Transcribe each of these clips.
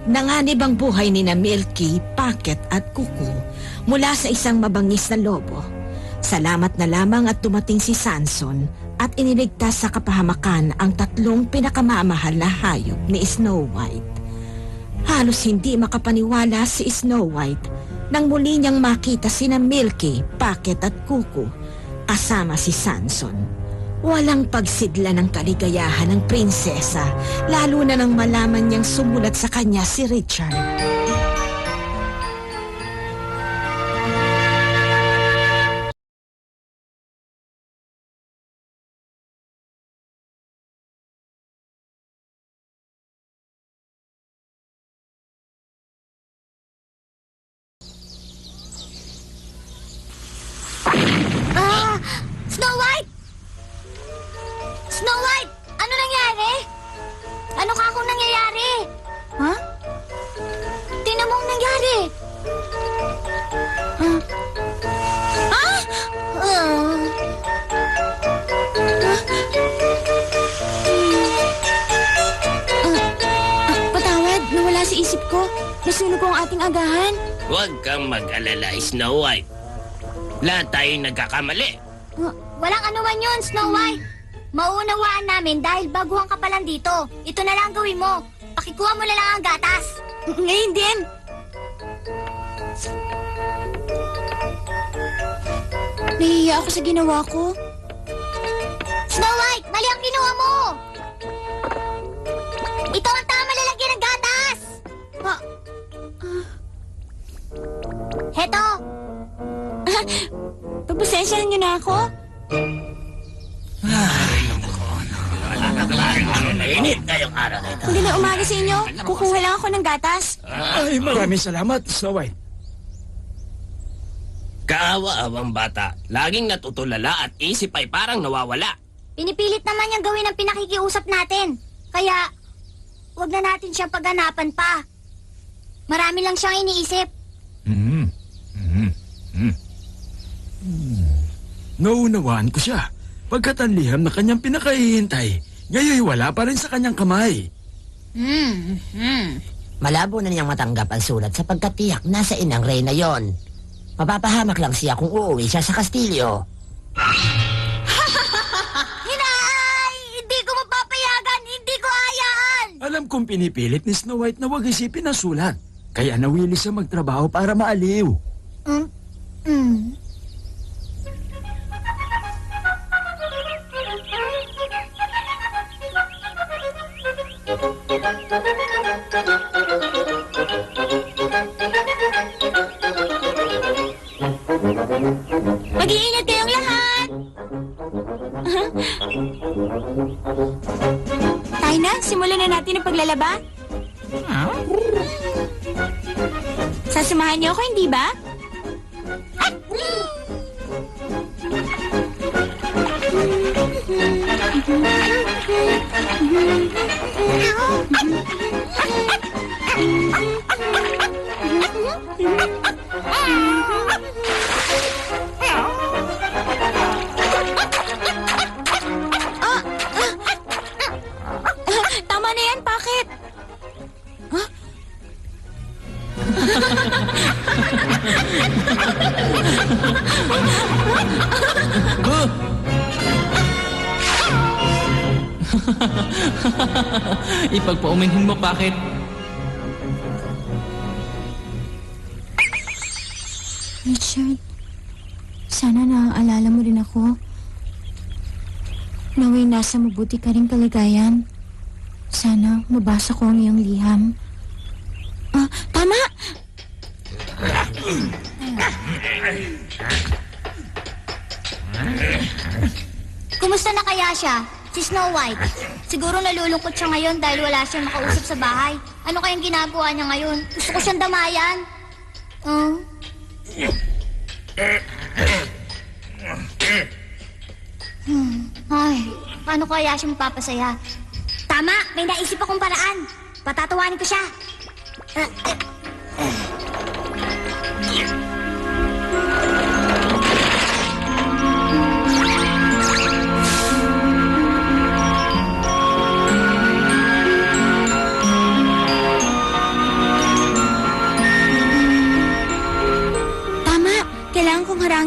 Nanganib ang buhay ni na Milky, Pocket at Kuko mula sa isang mabangis na lobo. Salamat na lamang at dumating si Samson at iniligtas sa kapahamakan ang tatlong pinakamamahal na hayop ni Snow White. Halos hindi makapaniwala si Snow White nang muli niyang makita sina Milky, Pocket at Kuko kasama si Samson. Walang pagsidla ng kaligayahan ng prinsesa, lalo na nang malaman niyang sumulat sa kanya si Richard. Snow White! Snow White! Ano nangyari? Ano ka akong nangyayari? Ha? Tingnan mo ang nangyari. Ha? Patawad, nawala sa isip ko. Nasunog ko ang ating agahan. Huwag kang mag-alala, Snow White. Lahat tayo nagkakamali. Walang anuman yun, Snow White. Mauunawaan namin dahil baguhan ka pa lang dito. Ito na lang gawin mo. Pakikuha mo na lang ang gatas. Ngayon din. Nahihiya ako sa ginawa ko. Snow White, mali ang ginawa mo. Ito ang tama lalagyan ng gatas. Heto. Pagpasensyahan niyo na ako. Mainit ngayong araw na ito. Hindi na umaga sa inyo. Kukuha lang ako ng gatas. Ay, maraming salamat, Snow White. Kaawa-awang bata. Laging natutulala at isip ay parang nawawala. Pinipilit naman niyang gawin ang pinakikiusap natin. Kaya, wag na natin siyang pagganapan pa. Marami lang siyang iniisip. Naunawaan ko siya. Pagkat ang liham na kanyang pinakahihintay, ngayon wala pa rin sa kanyang kamay. Malabo na niyang matanggap ang sulat sapagkat tiyak nasa inang Reyna yon. Mapapahamak lang siya kung uuwi siya sa Kastilyo. Hinay! Hindi ko mapapayagan! Hindi ko hayaan! Alam kong pinipilit ni Snow White na huwag isipin ang sulat. Kaya nawili siya magtrabaho para maaliw. Mag-iingat kayong lahat! Tayo na, simulan na natin ang paglalaba. Sasamahan niyo ako, hindi ba? Tama na yan, bakit? Ipagpauminhin mo, bakit? Richard, sana naaalala mo rin ako. Naway nasa mabuti ka rin kaligayan. Sana mabasa ko ang iyong liham. Tama! Kumusta na kaya siya? Si Snow White. Siguro nalulungkot siya ngayon dahil wala siyang makausap sa bahay. Ano kayang ginagawa niya ngayon? Gusto ko siyang damayan. Ay, paano kaya siya mapapasaya? Tama! May naisip akong paraan. Patatawanin ko siya.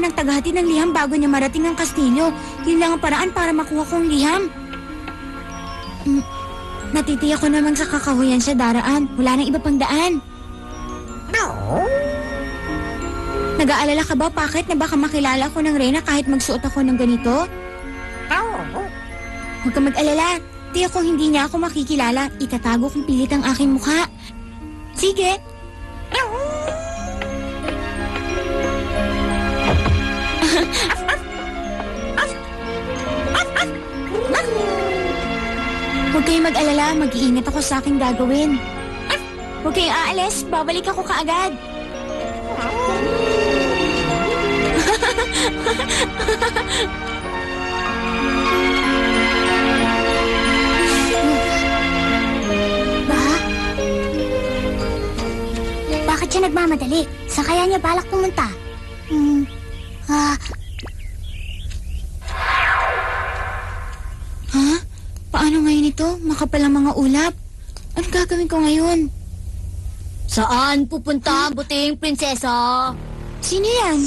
niya ng tagahatid ng liham bago niya marating ang kastilyo. Yun lang ang paraan para makuha kong liham. Natitiyak ko namang sa kakahuyan siya daraan. Wala nang iba pang daan. Nag-aalala ka ba, Packet, na baka makilala ko ng Reyna kahit magsuot ako ng ganito? Huwag ka mag-alala. Tiyak kung hindi niya ako makikilala, itatago kong pilit ang aking mukha. Sige. Huwag kayong mag-alala, mag-iingat ako sa aking gagawin. Huwag kayong aalis, babalik ako kaagad. Bakit siya nagmamadali? Saan kaya niya balak pumunta? Ha? Paano ngayon ito? Makapal ang mga ulap. Ano gagawin ko ngayon? Saan pupunta ang buting prinsesa? Sino yan?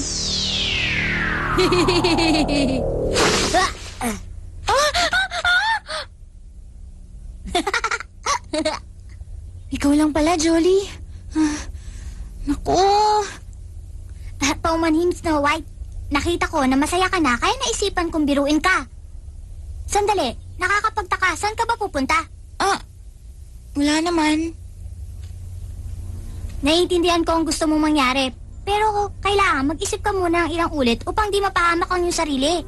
Ikaw lang pala, Jolie. Naku. Paumanhin, Snow White. Nakita ko na masaya ka na, kaya naisipan kong biruin ka. Sandali, nakakapagtaka, saan ka ba pupunta? Wala naman. Naiintindihan ko ang gusto mong mangyari, pero kailangan mag-isip ka muna ng ilang ulit upang di mapahamak ang iyong sarili.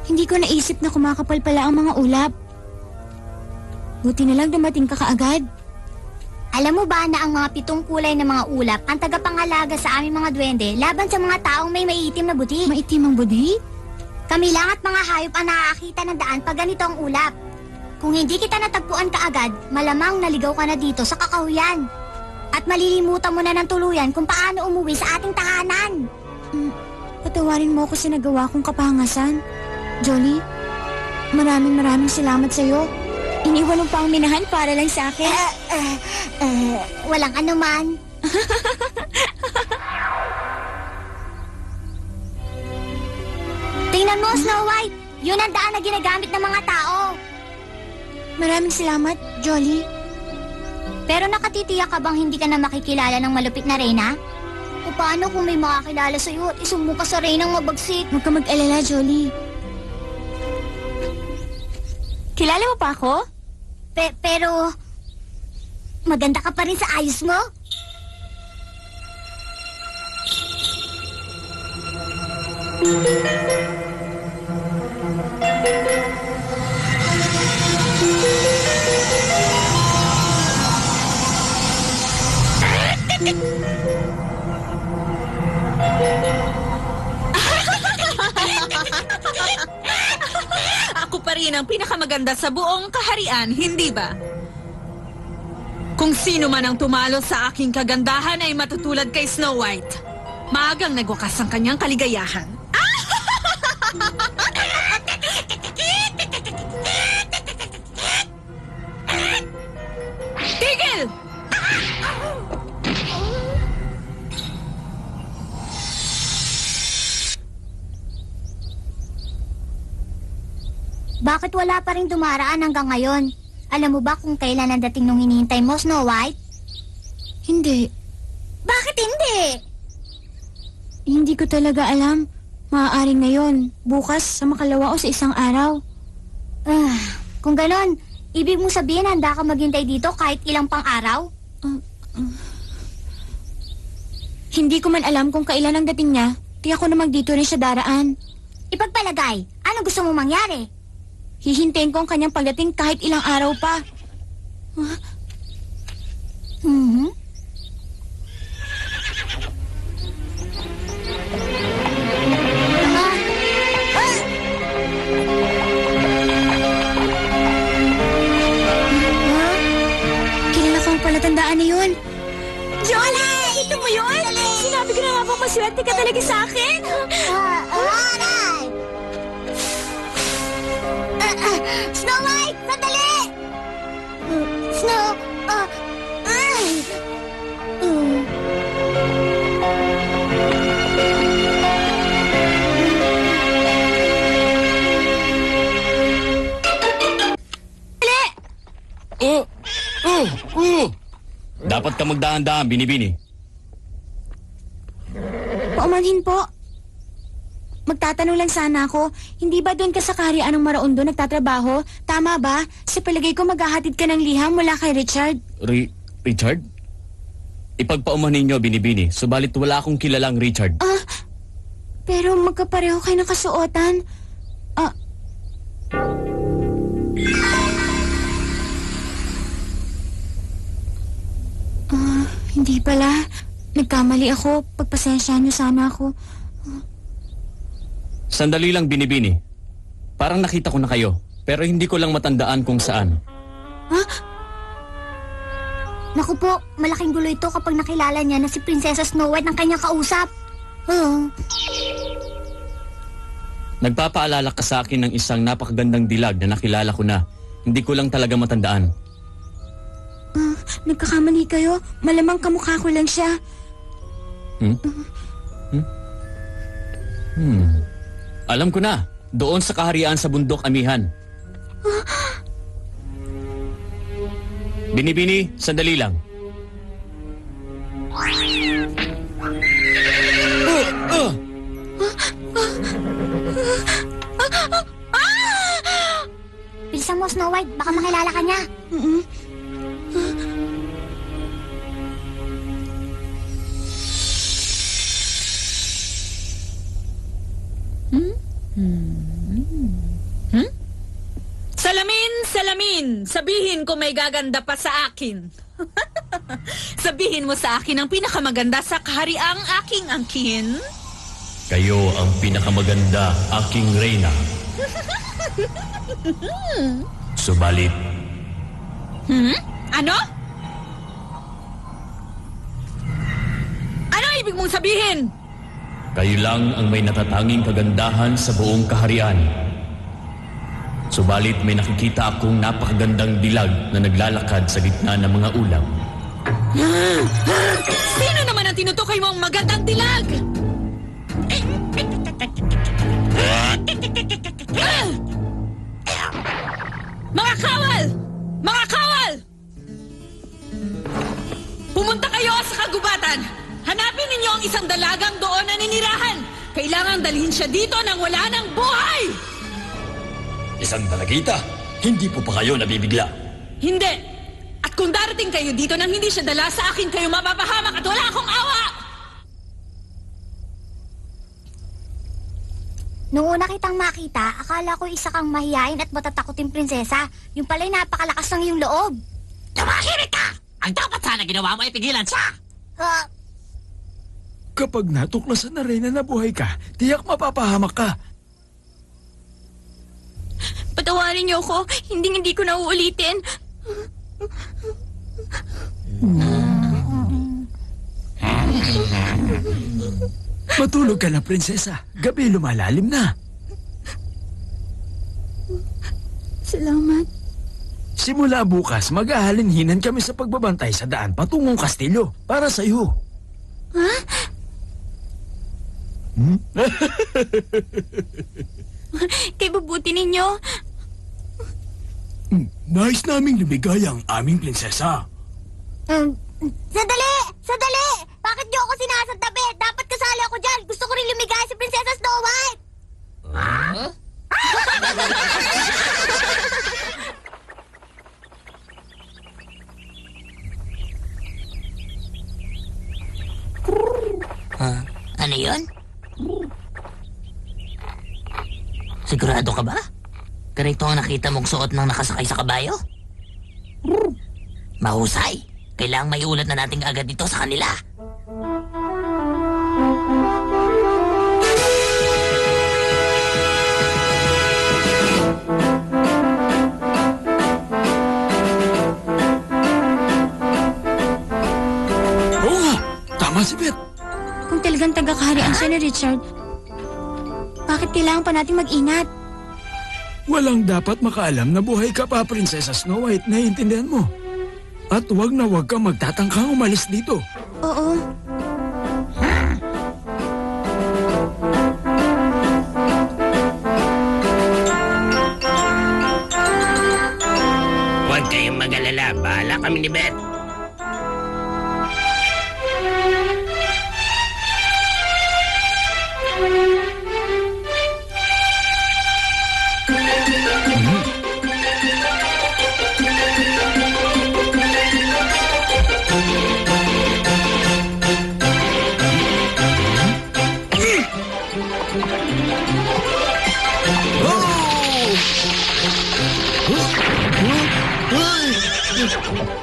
Hindi ko naisip na kumakapal pala ang mga ulap. Buti na lang dumating ka kaagad. Alam mo ba na ang mga 7 kulay ng mga ulap ang tagapangalaga sa aming mga duwende laban sa mga taong may maiitim na buti? Maitim ang budi? Kami lang at mga hayop ang nakakita ng daan pag ganito ang ulap. Kung hindi kita natagpuan kaagad, malamang naligaw ka na dito sa kakahuyan. At malilimutan mo na ng tuluyan kung paano umuwi sa ating tahanan. Patawarin mo ako sa nagawa kong kapangasan. Jolie, maraming salamat sa'yo. Iniwan mo pa ang minahan para lang sa akin. Walang anuman. Tingnan mo, Snow White. Yun ang daan na ginagamit ng mga tao. Maraming salamat, Jolie. Pero nakatitiyak ka bang hindi ka na makikilala ng malupit na reyna? O paano kung may makakilala sa'yo at isumbong ka sa reynang mabagsik? Huwag ka mag-alala, Jolie. Kilala mo pa ako? Pero... maganda ka pa rin sa ayos mo? Ako pa rin ang pinakamaganda sa buong kaharian, hindi ba? Kung sino man ang tumalo sa aking kagandahan ay matutulad kay Snow White. Maagang nagwakas ang kanyang kaligayahan. Tigil! Bakit wala pa rin dumaraan hanggang ngayon? Alam mo ba kung kailan ang dating nung hinihintay mo, Snow White? Hindi. Bakit hindi? Hindi ko talaga alam. Maaaring ngayon, bukas, sa makalawa o sa isang araw. Kung ganon, ibig mong sabihin handa ka maghintay dito kahit ilang pang araw? Hindi ko man alam kung kailan ang dating niya. Tiyak ko namang dito rin siya daraan. Ipagpalagay, ano gusto mong mangyari? Hihintayin ko ang kanyang pagdating kahit ilang araw pa. Kilala ko ang palatandaan na yun. Jolie! Ito mo yun? Sinabi ko na nga bang maswerte ka talaga sa akin? Aray! Snow White! Sandali! Snow... Dapat ka magdahan-dahan, Binibini. Paumanhin po. Magtatanong lang sana ako, hindi ba doon ka sa kaharian ng Maraundo nagtatrabaho? Tama ba? Sa palagay ko maghahatid ka ng liham mula kay Richard. Richard? Ipagpaumanin niyo, Binibini. Subalit wala akong kilalang Richard. Pero magkapareho kayo ng kasuotan. Hindi pala. Nagkamali ako. Pagpasensyahan niyo sana ako. Sandali lang, Binibini. Parang nakita ko na kayo, pero hindi ko lang matandaan kung saan. Naku po, malaking gulo ito kapag nakilala niya na si Prinsesa Snow White ng kanyang kausap. Nagpapaalala ka sa akin ng isang napakagandang dilag na nakilala ko na. Hindi ko lang talaga matandaan. Nagkakamali kayo. Malamang kamukha ko lang siya. Alam ko na. Doon sa kaharian sa bundok Amihan. Binibini, sandali lang. Bilisan mo, Snow White. Baka makilala ka niya. Salamin, salamin! Sabihin ko may gaganda pa sa akin. Sabihin mo sa akin ang pinakamaganda sa kahariang aking angkin. Kayo ang pinakamaganda, aking reyna. Subalit, Ano? Ano ibig mong sabihin? kayo lang ang may natatanging kagandahan sa buong kaharian. Subalit may nakikita akong napakagandang dilag na naglalakad sa gitna ng mga ulap. Sino naman ang tinutukoy mong magandang dilag? Mga kawal! Mga kawal! Pumunta kayo sa kagubatan! Hanapin ninyo ang isang dalagang doon na ninirahan! Kailangang dalhin siya dito nang wala ng buhay! Isang dalagita? Hindi po pa kayo nabibigla. Hindi! At kung darating kayo dito nang hindi siya dala sa akin, kayo mapapahamak at wala akong awa! Noong una kitang makita, akala ko isa kang mahiyain at matatakoting prinsesa. Yung pala'y napakalakas ng iyong loob. Tumahimik ka! Ang dapat sana ginawa mo ay pigilan siya! Kapag natuklasan na Reyna na buhay ka, tiyak mapapahamak ka. Patawarin niyo ako. Hindi ko na uulitin. Matulog ka na, prinsesa. Gabi lumalalim na. Salamat. Simula bukas, mag-ahalinhinan kami sa pagbabantay sa daan patungong kastilyo para sa iyo. Kay bubuti ninyo. Nais naming lumigay ang aming prinsesa. Sandali! Sandali! Bakit niyo ako sinasantabi? Dapat kasali ako dyan. Gusto ko rin lumigay si Prinsesa Snow White. Ano yun? Sigurado ka ba? Ganito ang nakita mong suot ng nakasakay sa kabayo? Mahusay. Kailangang may ulat na nating agad dito sa kanila. Oo nga! Tama si Beth. Kung talagang taga-kaharian siya ni Richard, bakit kailangan pa nating mag-ingat? Walang dapat makaalam na buhay ka pa, Prinsesa Snow White. Naiintindihan mo? At huwag na huwag kang magtatangkang umalis dito. Oo. Huwag kayong mag-alala. Bahala bahala kami ni Beth.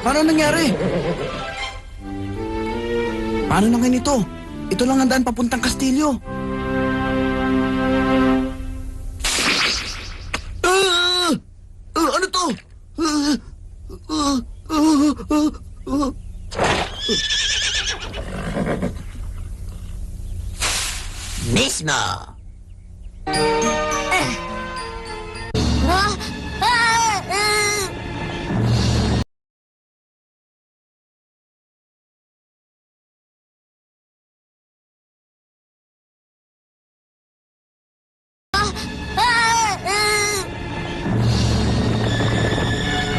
Paano nangyari? Paano na ngayon ito? Ito lang ang daan papuntang Kastilyo. Ano to? Mismo! Ah! Ah! Ah!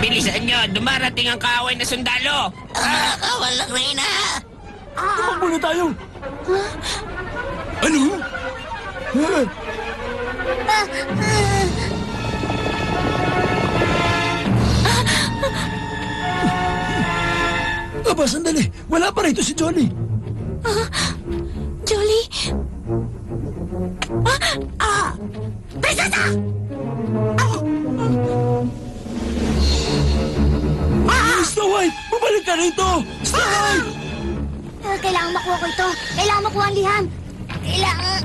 Bilisan nyo, dumarating ang kaaway na sundalo. Kawal ng Reyna! Tumakbo na tayo! Ano? Aba, sandali. Wala pa rito si Jolly. Jolly! Snow White! Bumalik ka rito! Snow White! Kailangan makuha ko ito. Kailangan makuha ang liham. Kailangan...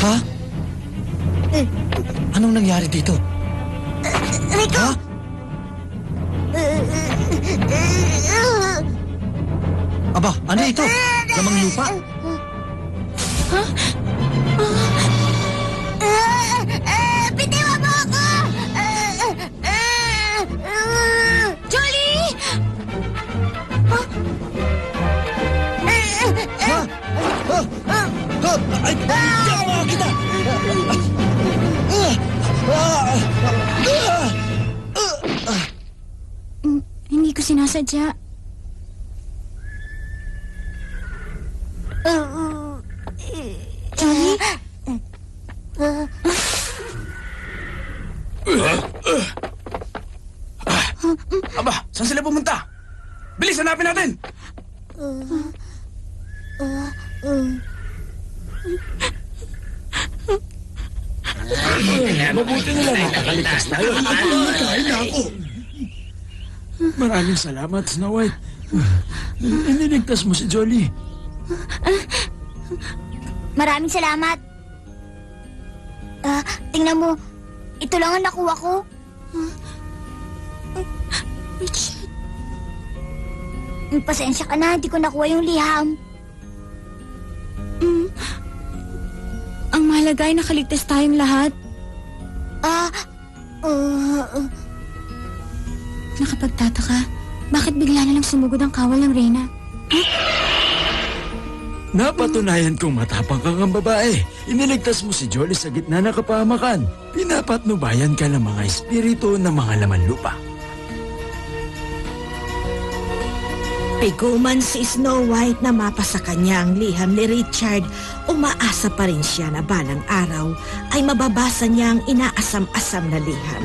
Ha? Anong nangyari dito? Rico! Ha? Aba, ano ito? Lamang lupa? Bitiwan mo ako! Jolie! Ha? Ay, diyan mo kita! Hindi ko sinasadya. Jolly? Aba, saan sila pumunta? Bilis, hanapin natin! Mabuti na lang nakakaligtas tayo. Kain na ako. Maraming salamat, Snow White. Iniligtas mo si Jolly. Maraming salamat. Tingnan mo. Ito lang ang nakuha ko. Richard, Pasensya ka na, hindi ko nakuha yung liham. ang mahalaga ay nakaligtas tayong lahat. Nakapagtataka, bakit bigla na lang sumugod ang kawal ng Reyna? Napatunayan kong matapang kang ang babae. Iniligtas mo si Jolly sa gitna ng kapahamakan. Pinapatnubayan ka ng mga espiritu ng mga laman lupa. Piguman si Snow White na mapasa kanya ang liham ni Richard, umaasa pa rin siya na balang araw ay mababasa niya ang inaasam-asam na liham.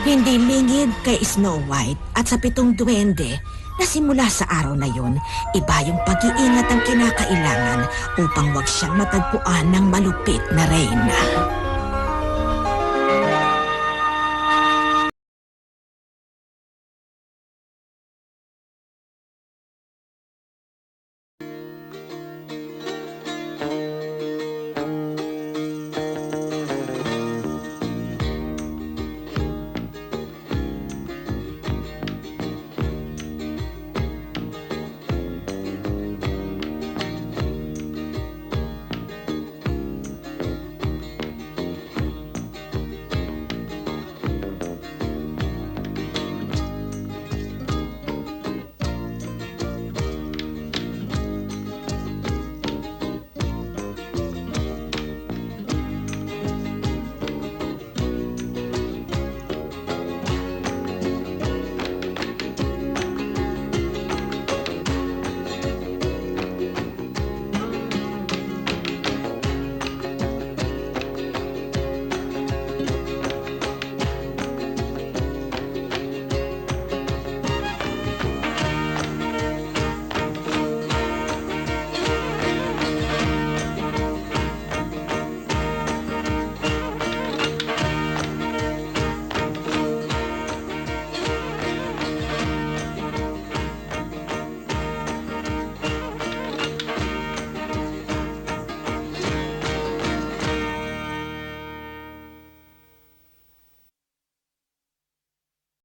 Hindi lingid kay Snow White at sa 7 duwende na simula sa araw na yon, iba yung pag-iingat ang kinakailangan upang wag siyang matagpuan ng malupit na reyna.